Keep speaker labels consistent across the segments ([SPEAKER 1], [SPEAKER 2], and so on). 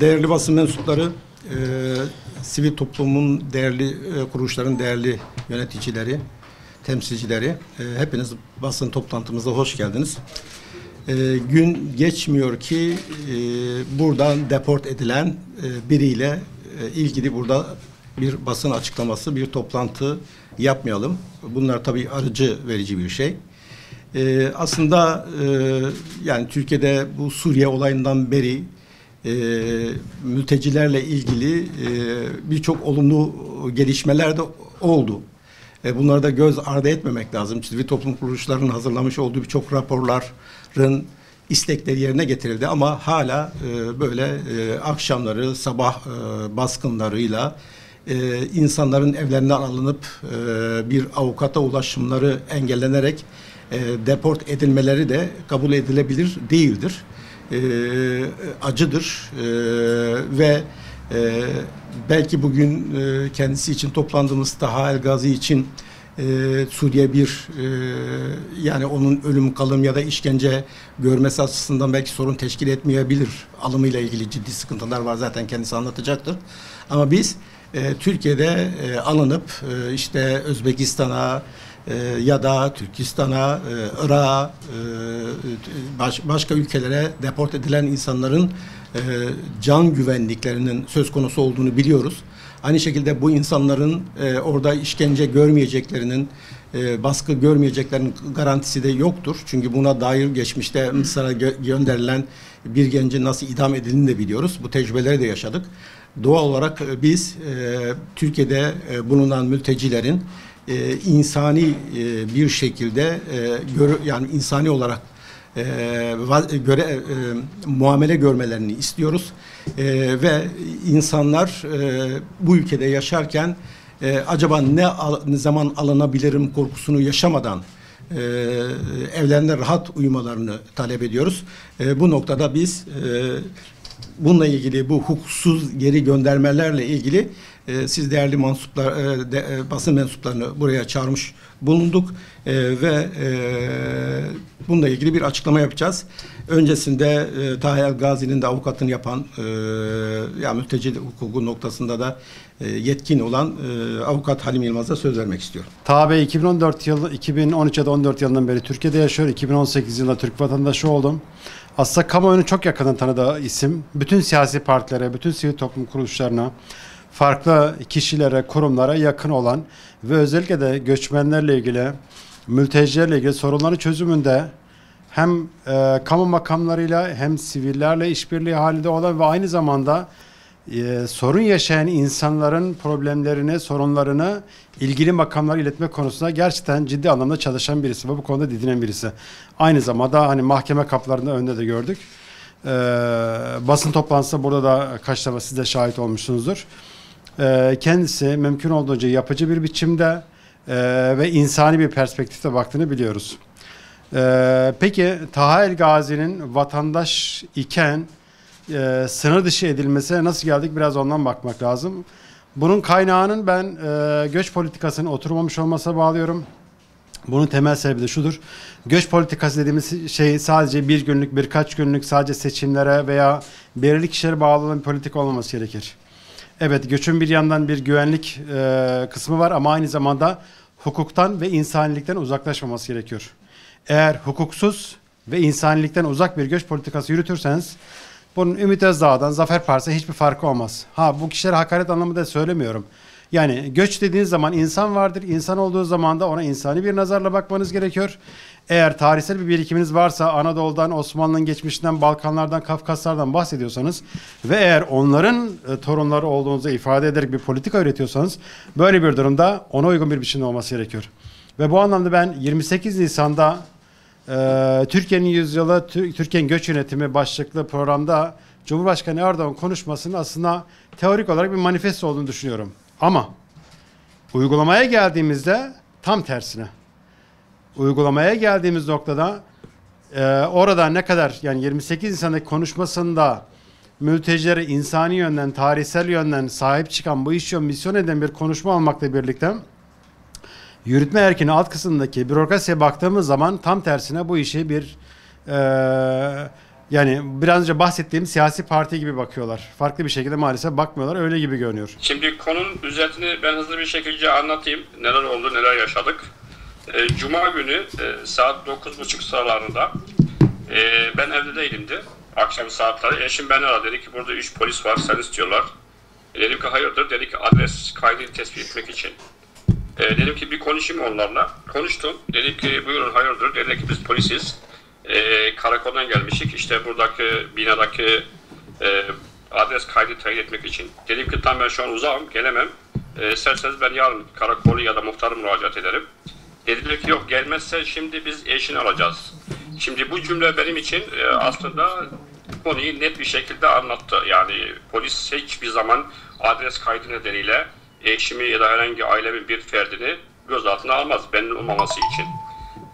[SPEAKER 1] Değerli basın mensupları, sivil toplumun değerli kuruluşların değerli yöneticileri, temsilcileri, hepiniz basın toplantımıza hoş geldiniz. Gün geçmiyor ki buradan deport edilen biriyle ilgili burada bir basın açıklaması, bir toplantı yapmayalım. Bunlar tabii arıcı verici bir şey. Aslında yani Türkiye'de bu Suriye olayından beri mültecilerle ilgili birçok olumlu gelişmeler de oldu. Bunları da göz ardı etmemek lazım. Sivil toplum kuruluşlarının hazırlamış olduğu birçok raporların istekleri yerine getirildi ama hala böyle akşamları sabah baskınlarıyla insanların evlerinden alınıp bir avukata ulaşımları engellenerek deport edilmeleri de kabul edilebilir değildir. Acıdır ve belki bugün kendisi için toplandığımız Taha El-Gazi için Suriye bir yani onun ölüm, kalım ya da işkence görmesi açısından belki sorun teşkil etmeyebilir. Alımıyla ilgili ciddi sıkıntılar var, zaten kendisi anlatacaktır. Ama biz Türkiye'de alınıp işte Özbekistan'a ya da Türkistan'a, Irak'a, başka ülkelere deport edilen insanların can güvenliklerinin söz konusu olduğunu biliyoruz. Aynı şekilde bu insanların orada işkence görmeyeceklerinin, baskı görmeyeceklerinin garantisi de yoktur. Çünkü buna dair geçmişte Mısır'a gönderilen bir gencin nasıl idam edildiğini de biliyoruz. Bu tecrübeleri de yaşadık. Doğal olarak biz Türkiye'de bulunan mültecilerin insani bir şekilde yani insani olarak muamele görmelerini istiyoruz ve insanlar bu ülkede yaşarken acaba ne zaman alınabilirim korkusunu yaşamadan evlerinde rahat uyumalarını talep ediyoruz. Bu noktada biz bununla ilgili, bu hukuksuz geri göndermelerle ilgili siz değerli basın mensuplarını buraya çağırmış bulunduk ve bununla ilgili bir açıklama yapacağız. Öncesinde Taha El-Gazi'nin de avukatını yapan yani mülteci hukuku noktasında da yetkin olan avukat Halim Yılmaz'a söz vermek istiyorum.
[SPEAKER 2] Taha Bey 2013 ya da 14 yılından beri Türkiye'de yaşıyor. 2018 yılında Türk vatandaşı oldum. Aslında kamuoyunun çok yakından tanıdığı isim. Bütün siyasi partilere, bütün sivil toplum kuruluşlarına, farklı kişilere, kurumlara yakın olan ve özellikle de göçmenlerle ilgili, mültecilerle ilgili sorunların çözümünde hem kamu makamlarıyla hem sivillerle işbirliği halinde olan ve aynı zamanda sorun yaşayan insanların problemlerini, sorunlarını ilgili makamlara iletme konusunda gerçekten ciddi anlamda çalışan birisi ve bu konuda didinen birisi. Aynı zamanda hani mahkeme kapılarında önünde de gördük. Basın toplantısında burada da kaç defa siz de şahit olmuşsunuzdur. Kendisi mümkün olduğunca yapıcı bir biçimde ve insani bir perspektifte baktığını biliyoruz. Peki Taha El-Gazi'nin vatandaş iken sınır dışı edilmesine nasıl geldik? Biraz ondan bakmak lazım. Bunun kaynağının ben göç politikasının oturmamış olmasına bağlıyorum. Bunun temel sebebi de şudur. Göç politikası dediğimiz şey sadece bir günlük, birkaç günlük sadece seçimlere veya belirli kişilere bağlı olan bir politika olmaması gerekir. Evet, göçün bir yandan bir güvenlik kısmı var ama aynı zamanda hukuktan ve insanilikten uzaklaşmaması gerekiyor. Eğer hukuksuz ve insanilikten uzak bir göç politikası yürütürseniz bunun Ümit Özdağ'dan Zafer Partisi'ne hiçbir farkı olmaz. Bu kişilere hakaret anlamında söylemiyorum. Yani göç dediğiniz zaman insan vardır. İnsan olduğu zaman da ona insani bir nazarla bakmanız gerekiyor. Eğer tarihsel bir birikiminiz varsa Anadolu'dan, Osmanlı'nın geçmişinden, Balkanlardan, Kafkaslardan bahsediyorsanız ve eğer onların torunları olduğunuzu ifade ederek bir politika üretiyorsanız böyle bir durumda ona uygun bir biçimde olması gerekiyor. Ve bu anlamda ben 28 Nisan'da Türkiye'nin yüzyılı, Türkiye'nin göç yönetimi başlıklı programda Cumhurbaşkanı Erdoğan konuşmasının aslında teorik olarak bir manifesto olduğunu düşünüyorum. Ama uygulamaya geldiğimizde tam tersine. Uygulamaya geldiğimiz noktada orada ne kadar yani 28 Nisan'daki konuşmasında mültecilere insani yönden, tarihsel yönden sahip çıkan, bu işi misyon eden bir konuşma almakla birlikte yürütme erkinin alt kısmındaki bürokrasiye baktığımız zaman tam tersine bu işi bir Yani biraz önce bahsettiğim siyasi parti gibi bakıyorlar. Farklı bir şekilde maalesef bakmıyorlar. Öyle gibi görünüyor.
[SPEAKER 3] Şimdi konunun özetini ben hızlı bir şekilde anlatayım. Neler oldu, neler yaşadık. Cuma günü saat 9.30 sıralarında ben evde değilimdi. Akşam saatleri. Eşim beni aradı. Dedi ki burada 3 polis var, seni istiyorlar. Dedim ki hayırdır. Dedi ki adres kaydını tespit etmek için. Dedim ki bir konuşayım onlarla. Konuştum. Dedim ki buyurun hayırdır. Dedi ki biz polisiz. Karakoldan gelmişik. İşte buradaki binadaki adres kaydı teyit etmek için. Dedim ki tam ben şu an uzağım, gelemem. İsterseniz ben yarın karakolu ya da muhtara müracaat ederim. Dediler ki yok gelmezse şimdi biz eşini alacağız. Şimdi bu cümle benim için aslında konuyu net bir şekilde anlattı. Yani polis hiçbir zaman adres kaydı nedeniyle eşimi ya da herhangi ailemin bir ferdini gözaltına almaz benim olmaması için.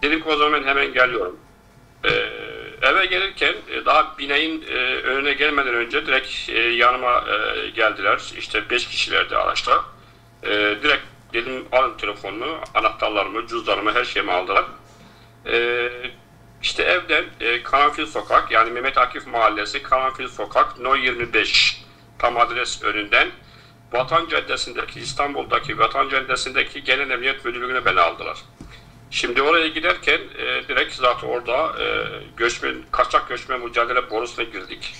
[SPEAKER 3] Dedim ki o zaman ben hemen geliyorum. Eve gelirken daha bineğin önüne gelmeden önce direkt yanıma geldiler. İşte 5 kişilerdi araçta. Direkt dedim alın telefonumu, anahtarlarımı, cüzdanımı, her şeyimi aldılar. İşte evden Karanfil Sokak, yani Mehmet Akif Mahallesi Karanfil Sokak No 25 tam adres önünden Vatan Caddesi'ndeki, İstanbul'daki Vatan Caddesi'ndeki Genel Emniyet Müdürlüğü'ne beni aldılar. Şimdi oraya giderken direkt zaten orada kaçak göçmen mücadele borusuna girdik.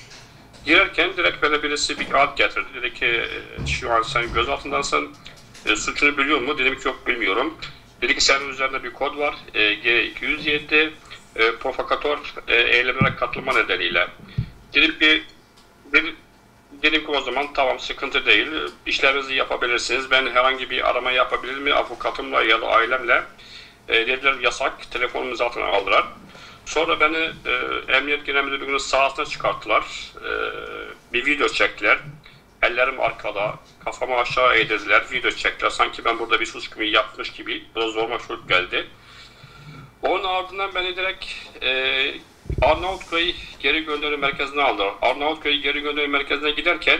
[SPEAKER 3] Girerken direkt böyle birisi bir kağıt getirdi. Dedi ki şu an sen gözaltındansın. Suçunu biliyor mu? Dedim ki yok bilmiyorum. Dedi ki senin üzerinde bir kod var. G207 provokatör eylemlere katılma nedeniyle. Dedim ki o zaman tamam sıkıntı değil. İşlerinizi yapabilirsiniz. Ben herhangi bir arama yapabilir miyim? Avukatımla ya da ailemle. Dediler yasak. Telefonumu zaten aldılar. Sonra beni Emniyet Genel Müdürlüğü'nün sahasına çıkarttılar. Bir video çektiler. Ellerim arkada. Kafamı aşağı eğdirdiler. Video çektiler. Sanki ben burada bir suç gibi yapmış gibi. Biraz zoruma çocuk geldi. Onun ardından beni direkt Arnavutköy geri gönderim merkezine aldılar. Arnavutköy geri gönderim merkezine giderken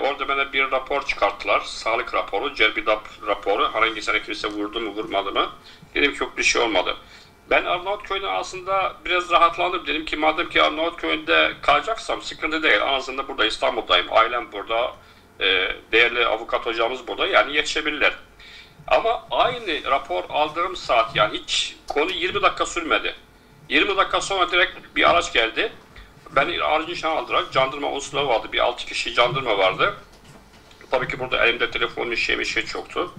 [SPEAKER 3] orada bana bir rapor çıkarttılar. Sağlık raporu, Cerbidap raporu. Hangisine kimse vurdu mu vurmadı mı? Dedim ki yok bir şey olmadı. Ben Arnavutköy'de aslında biraz rahatlandım. Dedim ki madem ki Arnavutköy'de kalacaksam sıkıntı değil. Aslında burada İstanbul'dayım. Ailem burada. Değerli avukat hocamız burada. Yani yetişebilirler. Ama aynı rapor aldığım saat yani hiç konu 20 dakika sürmedi. 20 dakika sonra direkt bir araç geldi. Beni aracın içine aldılar. Jandarma unsurları vardı. Bir 6 kişi jandarma vardı. Tabii ki burada elimde telefonun şey çoktu.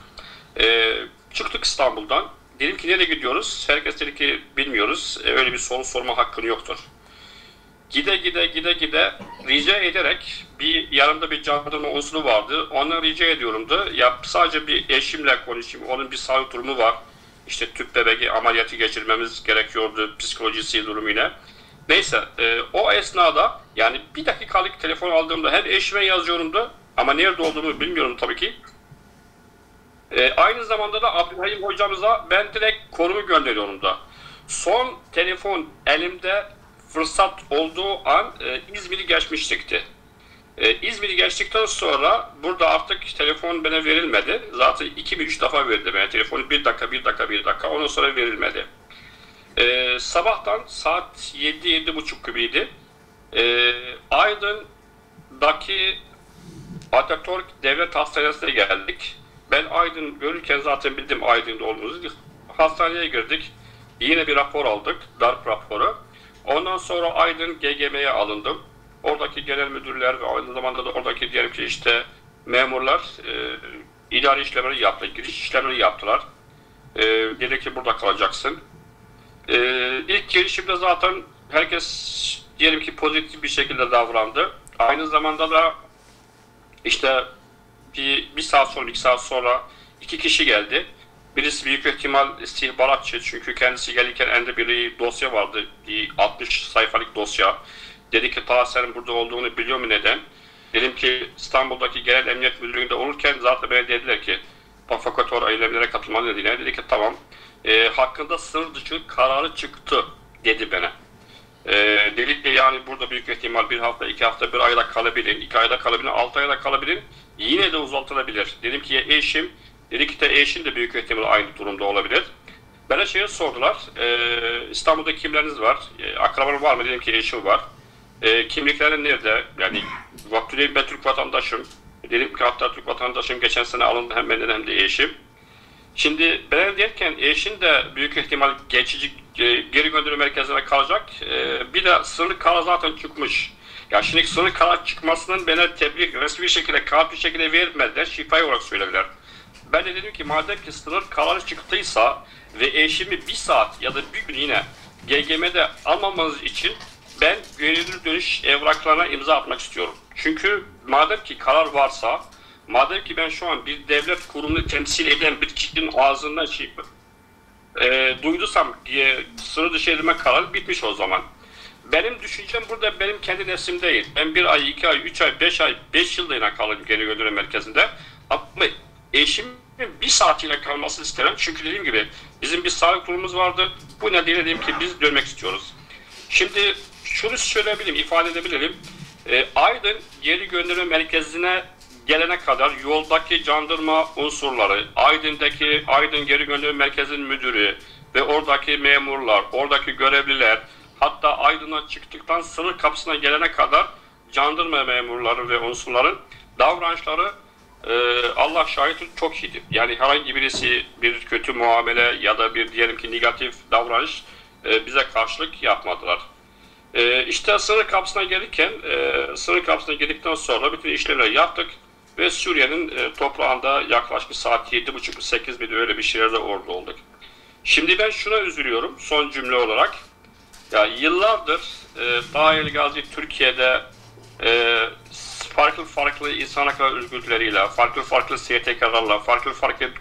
[SPEAKER 3] Çıktık İstanbul'dan. Dedim ki nereye gidiyoruz? Herkes dedi ki bilmiyoruz. Öyle bir soru sorma hakkın yoktur. Gide rica ederek yanımda bir jandarma unsuru vardı. Ondan rica ediyorumdu. Ya sadece bir eşimle konuşayım. Onun bir sağlık durumu var. İşte tüp bebeği ameliyatı geçirmemiz gerekiyordu psikolojisi durumuyla. Neyse o esnada yani bir dakikalık telefon aldığımda hem eşime yazıyorumdu ama nerede olduğumu bilmiyorum tabii ki. Aynı zamanda da Abdülhalim hocamıza ben direkt konumu gönderiyorum da. Son telefon elimde fırsat olduğu an İzmir'i geçmiştikti. İzmir'i geçtikten sonra burada artık telefon bana verilmedi. Zaten 2-3 defa verdi bana telefonu. Bir dakika. Ondan sonra verilmedi. Sabahtan saat 7-7.30 gibiydi. Aydın'daki Atatürk Devlet Hastanesi'ne geldik. Ben Aydın görürken zaten bildim Aydın'da olduğumuzu. Hastaneye girdik. Yine bir rapor aldık. Darp raporu. Ondan sonra Aydın GGM'ye alındım. Oradaki genel müdürler ve aynı zamanda da oradaki diyelim ki işte memurlar idari işlemleri yaptı. Giriş işlemleri yaptılar. Dedi ki burada kalacaksın. İlk girişimde zaten herkes diyelim ki pozitif bir şekilde davrandı. Aynı zamanda da işte bir saat sonra, 2 saat sonra 2 kişi geldi. Birisi büyük ihtimal istihbaratçı çünkü kendisi gelirken elinde bir dosya vardı. Bir 60 sayfalık dosya. Dedi ki ta senin burada olduğunu biliyor mu neden? Dedim ki İstanbul'daki Genel Emniyet Müdürlüğü'nde olurken zaten bana dediler ki provokatör eylemlere katılma nedeniyle. Dedi ki tamam. Hakkında sınır dışı kararı çıktı dedi bana. Dedik ki yani burada büyük ihtimal 1 hafta, 2 hafta, 1 ayda kalabilir, 2 ayda kalabilir, 6 ayda kalabilir. Yine de uzatılabilir. Dedim ki eşim, dedi ki de eşin de büyük ihtimal aynı durumda olabilir. Bana şeyi sordular, İstanbul'da kimleriniz var? Akrabanın var mı? Dedim ki eşim var. Kimliklerin nerede? Yani vaktiyle ben Türk vatandaşım. Dedim ki hatta Türk vatandaşım geçen sene alındı hem benden hem de eşim. Şimdi ben derken eşin de büyük ihtimal geçici geri gönderim merkezine kalacak. Bir de sınırlı karar zaten çıkmış. Ya şimdi sınırlı karar çıkmasının bana tebliğ resmi bir şekilde kağıt bir şekilde vermediler. Şifayı olarak söylediler. Ben de dedim ki madem ki sınır kararı çıktıysa ve eşimi bir saat ya da bir gün yine GGM'de almamanız için ben gönüllü dönüş evraklarına imza atmak istiyorum. Çünkü madem ki karar varsa, madem ki ben şu an bir devlet kurumunu temsil eden bir kişinin ağzından duydusam sınır dışı edilme kararı bitmiş o zaman. Benim düşüncem burada benim kendi nefsim değil. Ben 1 ay, 2 ay, 3 ay, 5 ay, 5 yıllığına kalırım geri gönderim merkezinde. Ama eşimin bir saatiyle kalmasını isterim. Çünkü dediğim gibi bizim bir sağlık kurumumuz vardı. Bu nedenle dedim ki biz dönmek istiyoruz. Şimdi şunu söyleyebilirim, ifade edebilirim. Aydın geri gönderme merkezine gelene kadar yoldaki jandarma unsurları, Aydın geri gönderme merkezinin müdürü ve oradaki memurlar, oradaki görevliler, hatta Aydın'a çıktıktan sınır kapısına gelene kadar jandarma memurları ve unsurların davranışları Allah şahit çok iyiydi. Yani herhangi birisi bir kötü muamele ya da bir diyelim ki negatif davranış bize karşılık yapmadılar. İşte sınır kapısına gelirken, sınır kapısına geldikten sonra bütün işlemleri yaptık ve Suriye'nin toprağında yaklaşık saat 7.30-8 gibi öyle bir şeylerde orada olduk. Şimdi ben şuna üzülüyorum son cümle olarak. Ya yıllardır Taha El Gazi Türkiye'de farklı insan hakları örgütleriyle, farklı STK'larla, farklı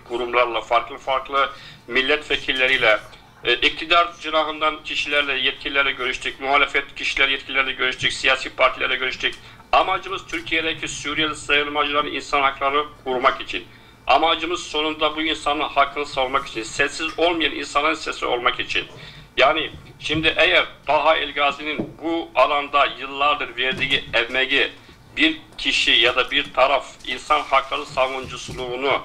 [SPEAKER 3] kurumlarla, farklı milletvekilleriyle, iktidar cinahından kişilerle, yetkililerle görüştük, muhalefet kişiler yetkililerle görüştük, siyasi partilerle görüştük. Amacımız Türkiye'deki Suriyeli sığınmacıların insan haklarını korumak için. Amacımız sonunda bu insanın hakkını savunmak için, sessiz olmayan insanların sesi olmak için. Yani şimdi eğer Taha El Gazi'nin bu alanda yıllardır verdiği emeği bir kişi ya da bir taraf insan hakları savunuculuğunu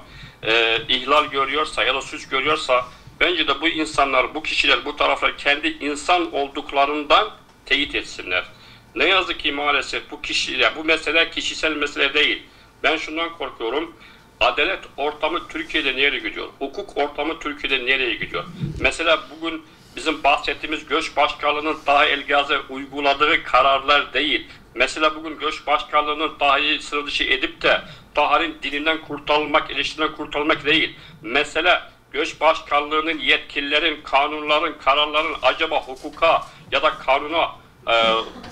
[SPEAKER 3] ihlal görüyorsa ya da suç görüyorsa bence de bu insanlar, bu kişiler, bu taraflar kendi insan olduklarından teyit etsinler. Ne yazık ki maalesef bu mesele kişisel mesele değil. Ben şundan korkuyorum. Adalet ortamı Türkiye'de nereye gidiyor? Hukuk ortamı Türkiye'de nereye gidiyor? Mesela bugün bizim bahsettiğimiz göç başkanlığının Taha El Gazi uyguladığı kararlar değil. Mesela bugün göç başkanlığının Taha'yı sınır dışı edip de Taha'nın dilinden kurtarılmak, eleştiriden kurtarılmak değil. Mesela göç başkanlığının yetkililerin, kanunların, kararların acaba hukuka ya da kanuna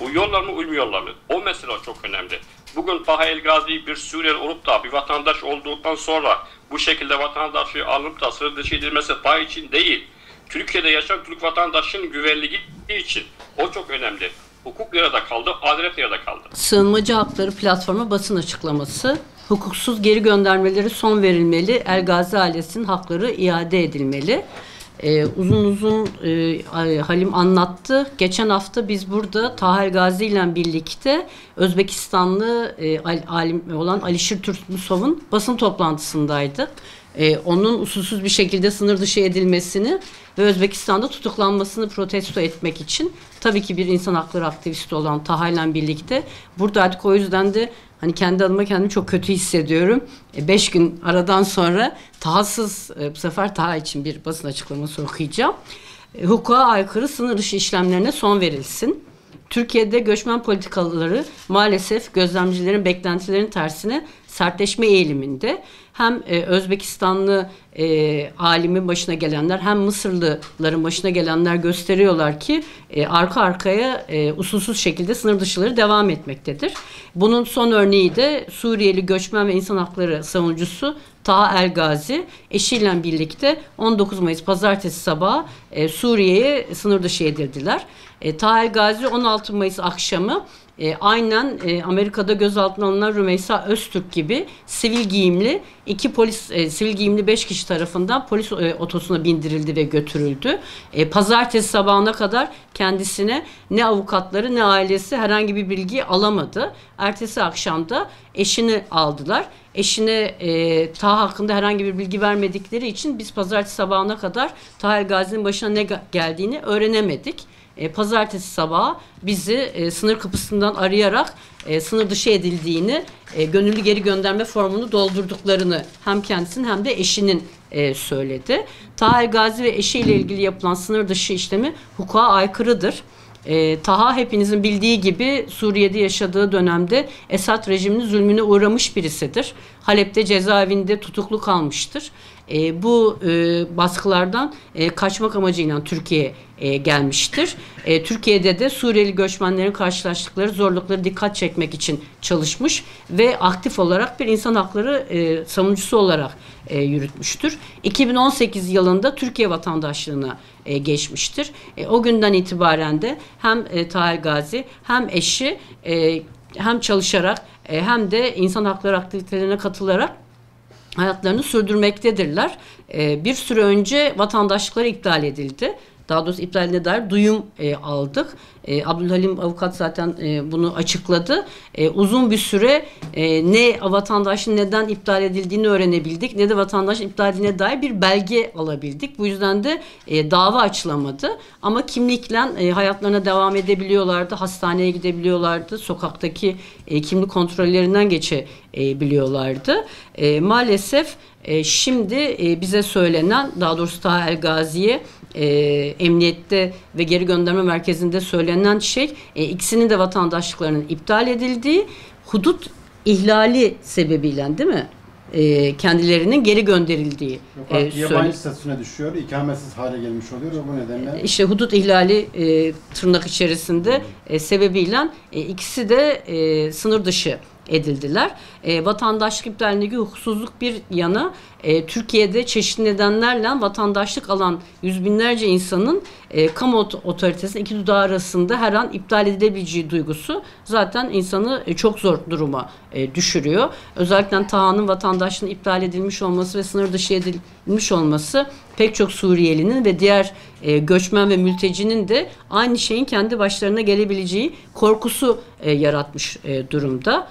[SPEAKER 3] uyuyorlar mı, uymuyorlar mı? O mesele çok önemli. Bugün Taha El Gazi bir Suriyeli olup da bir vatandaş olduktan sonra bu şekilde vatandaşı alınıp da sınır dışı edilmesi Taha için değil. Türkiye'de yaşayan Türk vatandaşının güvenliği için o çok önemli. Hukuk nerede kaldı, adalet nerede kaldı?
[SPEAKER 4] Sığınmacı Hakları Platformu basın açıklaması. Hukuksuz geri göndermeleri son verilmeli. El Gazi ailesinin hakları iade edilmeli. Uzun Halim anlattı. Geçen hafta biz burada Taha El Gazi ile birlikte Özbekistanlı alim olan Alişir Tursunusov'un basın toplantısındaydık. Onun usulsüz bir şekilde sınır dışı edilmesini ve Özbekistan'da tutuklanmasını protesto etmek için tabii ki bir insan hakları aktivisti olan Taha ile birlikte buradaydık. O yüzden de hani kendi adıma kendimi çok kötü hissediyorum. 5 gün aradan sonra Taha'sız bu sefer Taha için bir basın açıklaması okuyacağım. Hukuka aykırı sınır dışı işlemlerine son verilsin. Türkiye'de göçmen politikaları maalesef gözlemcilerin beklentilerinin tersine sertleşme eğiliminde. Hem Özbekistanlı alimin başına gelenler hem Mısırlıların başına gelenler gösteriyorlar ki arka arkaya usulsüz şekilde sınır dışıları devam etmektedir. Bunun son örneği de Suriyeli göçmen ve insan hakları savunucusu Taha El Gazi eşiyle birlikte 19 Mayıs pazartesi sabahı Suriye'ye sınır dışı edildiler. Taha El Gazi 16 Mayıs akşamı aynen Amerika'da gözaltına alınan Rümeysa Öztürk gibi sivil giyimli 5 kişi tarafından polis otosuna bindirildi ve götürüldü. Pazartesi sabahına kadar kendisine ne avukatları ne ailesi herhangi bir bilgi alamadı. Ertesi akşamda eşini aldılar. Eşine Taha hakkında herhangi bir bilgi vermedikleri için biz pazartesi sabahına kadar Taha Elgazi'nin başına ne geldiğini öğrenemedik. Pazartesi sabahı bizi sınır kapısından arayarak sınır dışı edildiğini, gönüllü geri gönderme formunu doldurduklarını hem kendisinin hem de eşinin söyledi. Taha Elgazi ve eşiyle ilgili yapılan sınır dışı işlemi hukuka aykırıdır. Taha hepinizin bildiği gibi Suriye'de yaşadığı dönemde Esad rejiminin zulmüne uğramış birisidir. Halep'te cezaevinde tutuklu kalmıştır. Bu baskılardan kaçmak amacıyla Türkiye'ye gelmiştir. Türkiye'de de Suriyeli göçmenlerin karşılaştıkları zorlukları dikkat çekmek için çalışmış ve aktif olarak bir insan hakları savunucusu olarak yürütmüştür. 2018 yılında Türkiye vatandaşlığına geçmiştir. O günden itibaren de hem Taha Elgazi hem eşi hem çalışarak hem de insan hakları aktivitelerine katılarak hayatlarını sürdürmektedirler. Bir süre önce vatandaşlıkları iptal edildi. Daha doğrusu iptaline dair duyum aldık. Abdülhalim avukat zaten bunu açıkladı. Uzun bir süre ne vatandaşın neden iptal edildiğini öğrenebildik ne de vatandaşın iptal edildiğine dair bir belge alabildik. Bu yüzden de dava açılamadı. Ama kimlikle hayatlarına devam edebiliyorlardı. Hastaneye gidebiliyorlardı. Sokaktaki kimlik kontrollerinden geçebiliyorlardı. Maalesef şimdi bize söylenen, daha doğrusu Taha Elgazi'ye emniyette ve geri gönderme merkezinde söylenen şey ikisinin de vatandaşlıklarının iptal edildiği, hudut ihlali sebebiyle değil mi? Kendilerinin geri gönderildiği
[SPEAKER 2] yabancı statüsüne düşüyor, ikametsiz hale gelmiş oluyor ve bu nedenle
[SPEAKER 4] İşte hudut ihlali tırnak içerisinde sebebiyle ikisi de sınır dışı edildiler. Vatandaşlık iptalindeki hukuksuzluk bir yana, Türkiye'de çeşitli nedenlerle vatandaşlık alan yüz binlerce insanın kamu otoritesinin iki dudağı arasında her an iptal edilebileceği duygusu zaten insanı çok zor duruma düşürüyor. Özellikle Taha'nın vatandaşlığının iptal edilmiş olması ve sınır dışı edilmiş olması pek çok Suriyelinin ve diğer göçmen ve mültecinin de aynı şeyin kendi başlarına gelebileceği korkusu yaratmış durumda.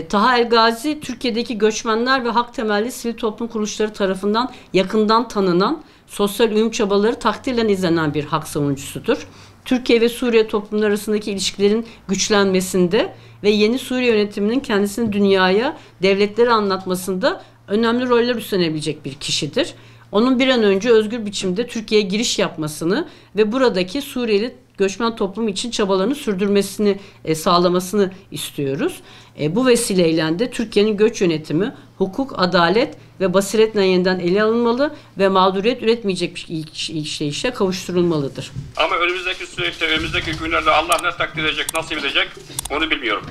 [SPEAKER 4] Taha Elgazi, Türkiye'deki göçmenler ve hak temelli sivil toplum kuruluşları tarafından yakından tanınan, sosyal uyum çabaları takdirle izlenen bir hak savunucusudur. Türkiye ve Suriye toplumları arasındaki ilişkilerin güçlenmesinde ve yeni Suriye yönetiminin kendisini dünyaya, devletleri anlatmasında önemli roller üstlenebilecek bir kişidir. Onun bir an önce özgür biçimde Türkiye'ye giriş yapmasını ve buradaki Suriyeli göçmen toplum için çabalarını sürdürmesini sağlamasını istiyoruz. Bu vesileyle de Türkiye'nin göç yönetimi, hukuk, adalet ve basiretle yeniden ele alınmalı ve mağduriyet üretmeyecek bir işleyişe kavuşturulmalıdır.
[SPEAKER 3] Ama önümüzdeki süreçte, önümüzdeki günlerde Allah ne takdir edecek, nasip edecek onu bilmiyorum.